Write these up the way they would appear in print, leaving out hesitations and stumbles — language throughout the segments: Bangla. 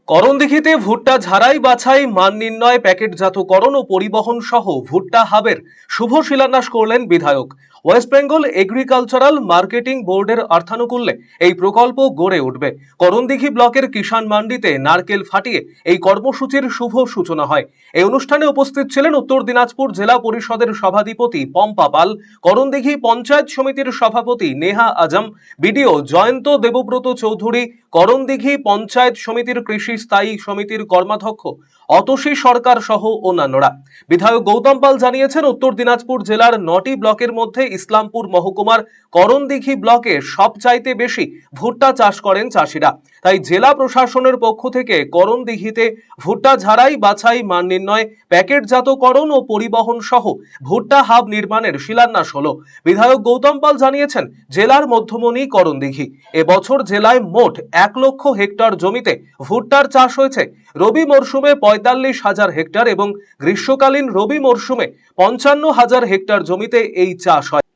করণদিঘিতে ভুট্টা ঝাড়াই বাছাই মান নির্ণয় প্যাকেটজাতকরণ ও পরিবহন সহ ভুট্টা হাবের শুভ শিলান্যাস করলেন বিধায়ক। ওয়েস্ট বেঙ্গল এগ্রিকালচারাল মার্কেটিং বোর্ডের অর্থানুকূল্যে এই প্রকল্প গড়ে উঠবে। করণদিঘি ব্লকের কিষাণ মান্ডিতে নারকেল ফাটিয়ে এই কর্মসূচির শুভ সূচনা হয়। এই অনুষ্ঠানে উপস্থিত ছিলেন উত্তর দিনাজপুর জেলা পরিষদের সভাধিপতি পম্পা পাল, করণদিঘি পঞ্চায়েত সমিতির সভাপতি নেহা আজম, বিডিও জয়ন্ত দেবব্রত চৌধুরী, করণদিঘি পঞ্চায়েত সমিতির কৃষি স্থায়ী সমিতির কর্মাধ্যক্ষ অতসী সরকার সহ অন্যান্যরা। বিধায়ক গৌতম পাল জানিয়েছেন, উত্তর দিনাজপুর জেলার 9টি ব্লকের মধ্যে ইসলামপুর মহকুমার করণদিঘি ব্লকে সবচাইতে বেশি ভুট্টা চাষ করেন চাষিরা। তাই জেলা প্রশাসনের পক্ষ থেকে করণদিঘিতে ভুট্টা ঝাড়াই বাছাই মান নির্ণয় প্যাকেটজাতকরণ ও পরিবহন সহ ভুট্টা হাব নির্মাণের শিলান্যাস হলো। বিধায়ক গৌতম পাল জানিয়েছেন, জেলার মধ্যমণি করণদিঘি। এবছর জেলায় মোট 1 লক্ষ হেক্টর জমিতে ভুট্টার চাষ হয়েছে। রবি মরশুমে 45,000 হেক্টর এবং গ্রীষ্মকালীন রবি মরশুমে 55,000 হেক্টর জমিতে এই চাষ হয়।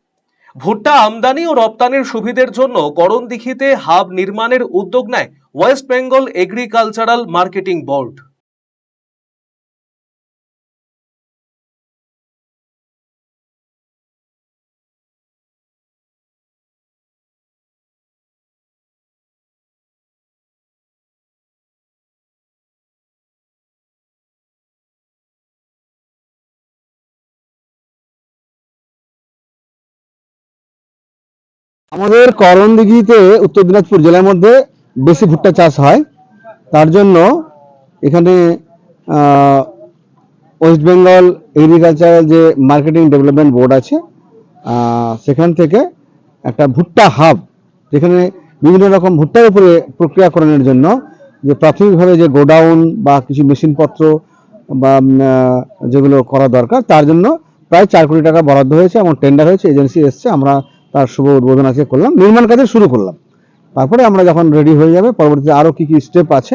ভুট্টা আমদানি ও রপ্তানির সুবিধের জন্য করণদিঘিতে হাব নির্মাণের উদ্যোগ নেয় West Bengal agricultural marketing board. আমাদের করণদিঘিতে উত্তর দিনাজপুর জেলার মধ্যে বেশি ভুট্টা চাষ হয়। তার জন্য এখানে ওয়েস্ট বেঙ্গল এগ্রিকালচারাল যে মার্কেটিং ডেভেলপমেন্ট বোর্ড আছে, সেখান থেকে একটা ভুট্টা হাব, যেখানে বিভিন্ন রকম ভুট্টার উপরে প্রক্রিয়াকরণের জন্য যে প্রাথমিকভাবে যে গোডাউন বা কিছু মেশিনপত্র বা যেগুলো করা দরকার, তার জন্য প্রায় 4 কোটি টাকা বরাদ্দ হয়েছে এবং টেন্ডার হয়েছে, এজেন্সি এসছে, আমরা তার শুভ উদ্বোধন আজকে করলাম, নির্মাণ কাজে শুরু করলাম। তারপরে আমরা যখন রেডি হয়ে যাবে, পরবর্তীতে আরও কী কী স্টেপ আছে,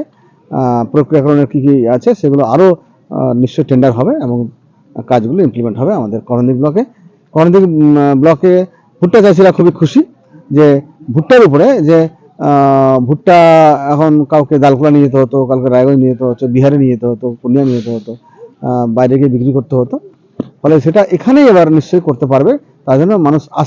প্রক্রিয়াকরণের কী কী আছে, সেগুলো আরও নিশ্চয়ই টেন্ডার হবে এবং কাজগুলো ইমপ্লিমেন্ট হবে আমাদের করণদিঘি ব্লকে। করণদিঘি ব্লকে ভুট্টা চাষিরা খুবই খুশি যে ভুট্টার উপরে যে ভুট্টা এখন কাউকে দালকুলা নিয়ে যেতে হতো, কাউকে রায়গঞ্জ নিয়ে যেতে হতো, বিহারে নিয়ে যেতে হতো, পূর্ণিয়া নিয়ে যেতে হতো, বাইরে গিয়ে বিক্রি করতে হতো, ফলে সেটা এখানেই এবার নিশ্চয়ই করতে পারবে। তার জন্য মানুষ